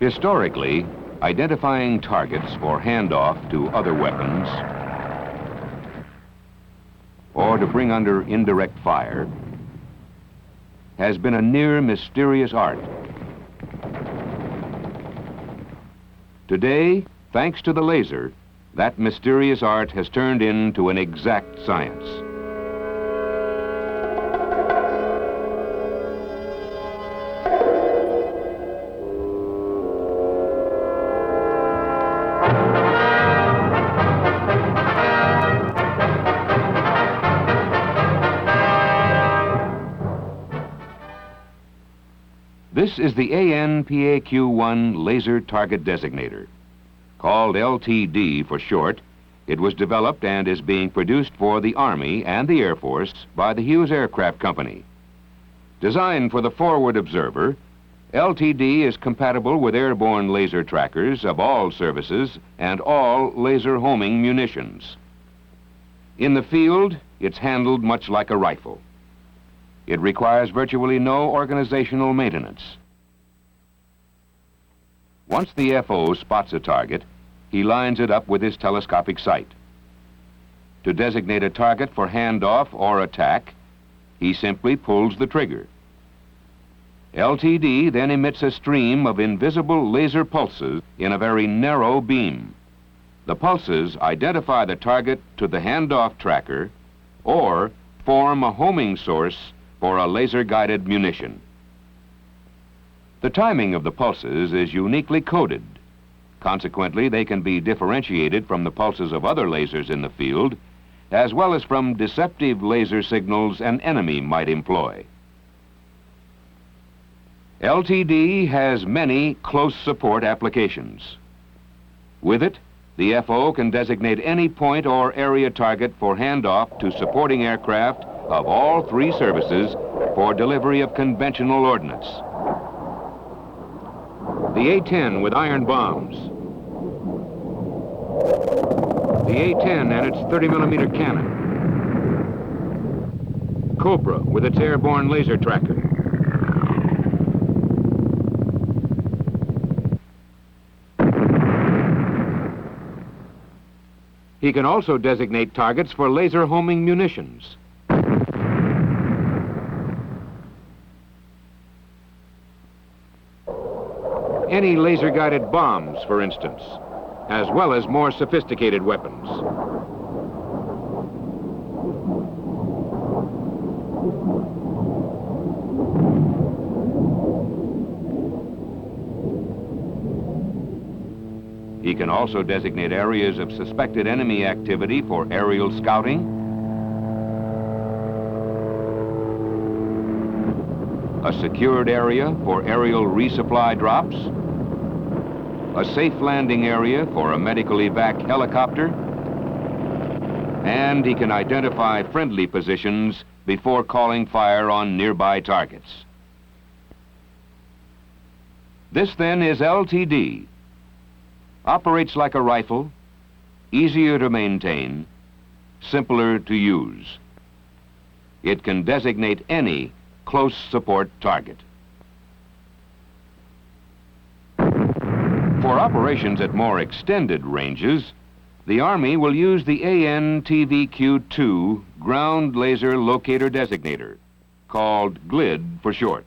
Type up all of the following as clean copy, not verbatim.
Historically, identifying targets for handoff to other weapons or to bring under indirect fire has been a near mysterious art. Today, thanks to the laser, that mysterious art has turned into an exact science. This is the ANPAQ-1 Laser Target Designator. Called LTD for short, it was developed and is being produced for the Army and the Air Force by the Hughes Aircraft Company. Designed for the forward observer, LTD is compatible with airborne laser trackers of all services and all laser homing munitions. In the field, it's handled much like a rifle. It requires virtually no organizational maintenance. Once the FO spots a target, he lines it up with his telescopic sight. To designate a target for handoff or attack, he simply pulls the trigger. LTD then emits a stream of invisible laser pulses in a very narrow beam. The pulses identify the target to the handoff tracker or form a homing source for a laser-guided munition. The timing of the pulses is uniquely coded. Consequently, they can be differentiated from the pulses of other lasers in the field, as well as from deceptive laser signals an enemy might employ. LTD has many close support applications. With it, the FO can designate any point or area target for handoff to supporting aircraft of all three services for delivery of conventional ordnance. The A-10 with iron bombs. The A-10 and its 30-millimeter cannon. Cobra with its airborne laser tracker. He can also designate targets for laser homing munitions. Any laser-guided bombs, for instance, as well as more sophisticated weapons. He can also designate areas of suspected enemy activity for aerial scouting, a secured area for aerial resupply drops, a safe landing area for a medical evac helicopter, and he can identify friendly positions before calling fire on nearby targets. This then is LTD. Operates like a rifle, easier to maintain, simpler to use. It can designate any close support target. For operations at more extended ranges, the Army will use the ANTVQ-2 Ground Laser Locator Designator, called GLDD for short.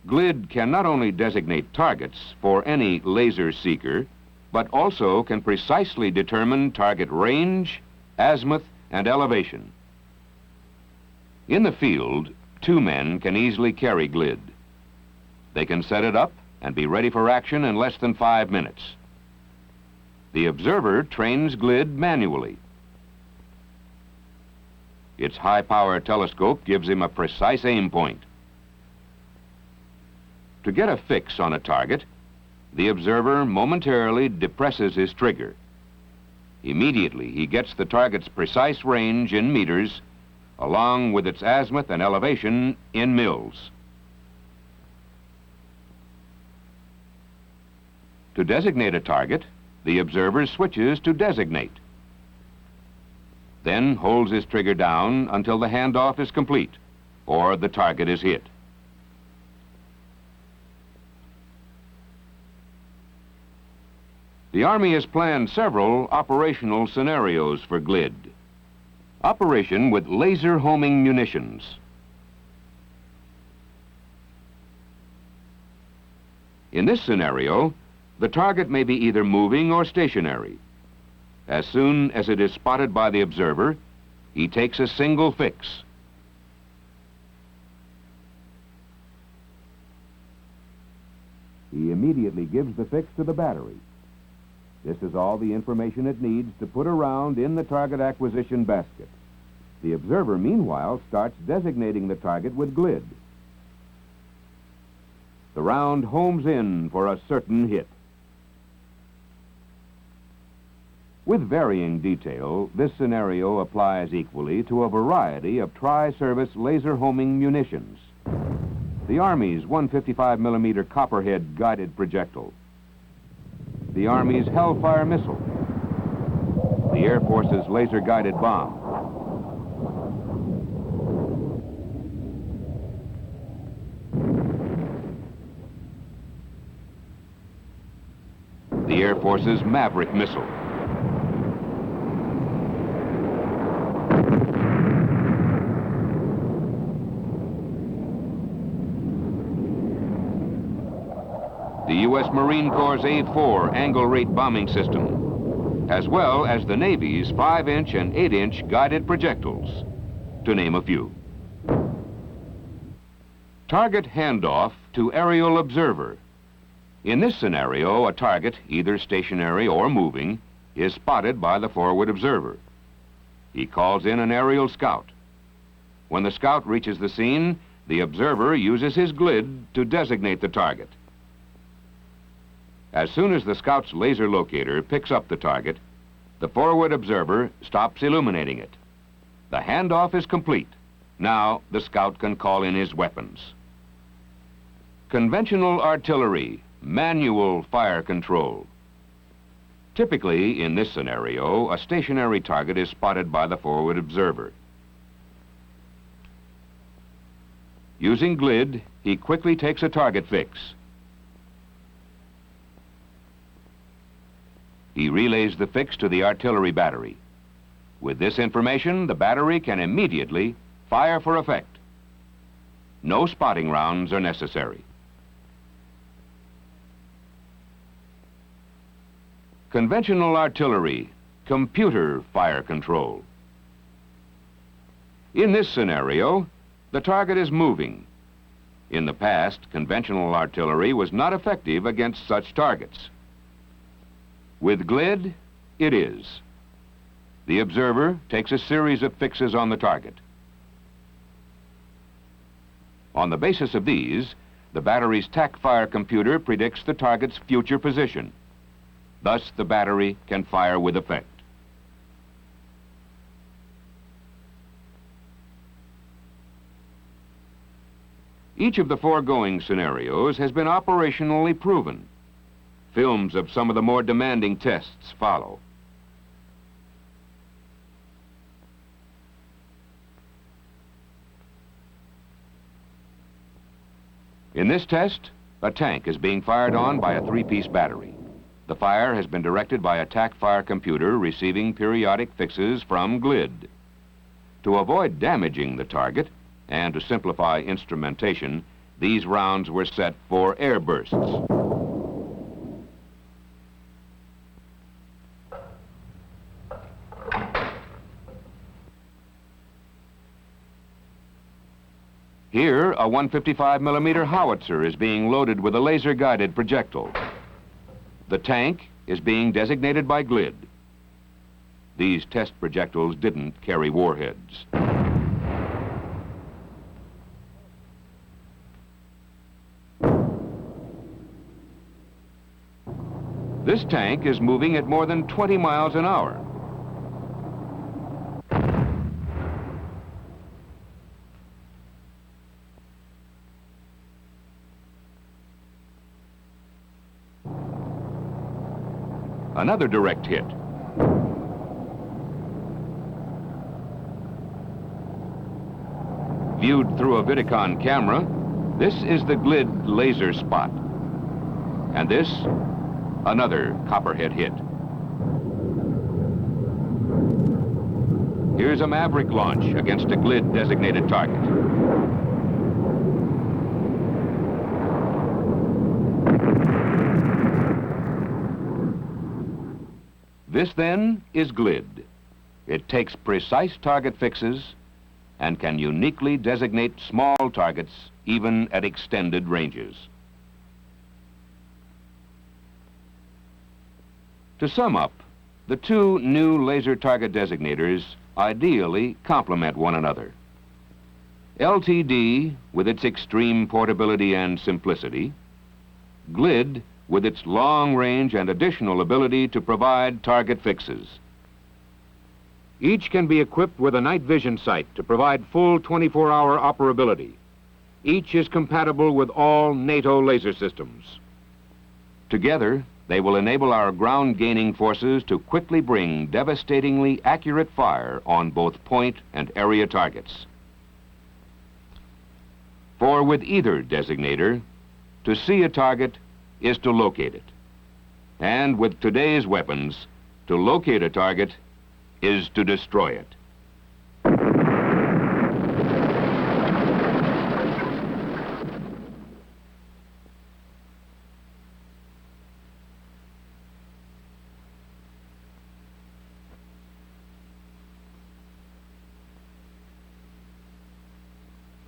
GLDD can not only designate targets for any laser seeker, but also can precisely determine target range, azimuth, and elevation. In the field, two men can easily carry GLDD. They can set it up and be ready for action in less than 5 minutes. The observer trains GLDD manually. Its high-power telescope gives him a precise aim point. To get a fix on a target, the observer momentarily depresses his trigger. Immediately, he gets the target's precise range in meters, along with its azimuth and elevation in mils. To designate a target, the observer switches to designate, then holds his trigger down until the handoff is complete, or the target is hit. The Army has planned several operational scenarios for GLID. Operation with laser homing munitions. In this scenario, the target may be either moving or stationary. As soon as it is spotted by the observer, he takes a single fix. He immediately gives the fix to the battery. This is all the information it needs to put around in the target acquisition basket. The observer, meanwhile, starts designating the target with GLID. The round homes in for a certain hit. With varying detail, this scenario applies equally to a variety of tri-service laser homing munitions. The Army's 155mm Copperhead guided projectile. The Army's Hellfire missile. The Air Force's laser-guided bomb. The Air Force's Maverick missile. The U.S. Marine Corps' A-4 angle rate bombing system, as well as the Navy's 5-inch and 8-inch guided projectiles, to name a few. Target handoff to aerial observer. In this scenario, a target, either stationary or moving, is spotted by the forward observer. He calls in an aerial scout. When the scout reaches the scene, the observer uses his GLID to designate the target. As soon as the scout's laser locator picks up the target, the forward observer stops illuminating it. The handoff is complete. Now the scout can call in his weapons. Conventional artillery, manual fire control. Typically, in this scenario, a stationary target is spotted by the forward observer. Using GLID, he quickly takes a target fix. He relays the fix to the artillery battery. With this information, the battery can immediately fire for effect. No spotting rounds are necessary. Conventional artillery, computer fire control. In this scenario, the target is moving. In the past, conventional artillery was not effective against such targets. With GLID, it is. The observer takes a series of fixes on the target. On the basis of these, the battery's TAC-fire computer predicts the target's future position. Thus, the battery can fire with effect. Each of the foregoing scenarios has been operationally proven. Films of some of the more demanding tests follow. In this test, a tank is being fired on by a 3-piece battery. The fire has been directed by a TAC-fire computer receiving periodic fixes from GLID. To avoid damaging the target and to simplify instrumentation, these rounds were set for air bursts. Here, a 155mm howitzer is being loaded with a laser-guided projectile. The tank is being designated by GLID. These test projectiles didn't carry warheads. This tank is moving at more than 20 miles an hour. Another direct hit. Viewed through a Vidicon camera, this is the GLID laser spot. And this, Another copperhead hit. Here's a Maverick launch against a GLDD-designated target. This, then, is GLDD. It takes precise target fixes and can uniquely designate small targets even at extended ranges. To sum up, the two new laser target designators ideally complement one another. LTD with its extreme portability and simplicity, GLDD with its long range and additional ability to provide target fixes. Each can be equipped with a night vision sight to provide full 24-hour operability. Each is compatible with all NATO laser systems. Together, they will enable our ground-gaining forces to quickly bring devastatingly accurate fire on both point and area targets. For with either designator, to see a target is to locate it. And with today's weapons, to locate a target is to destroy it.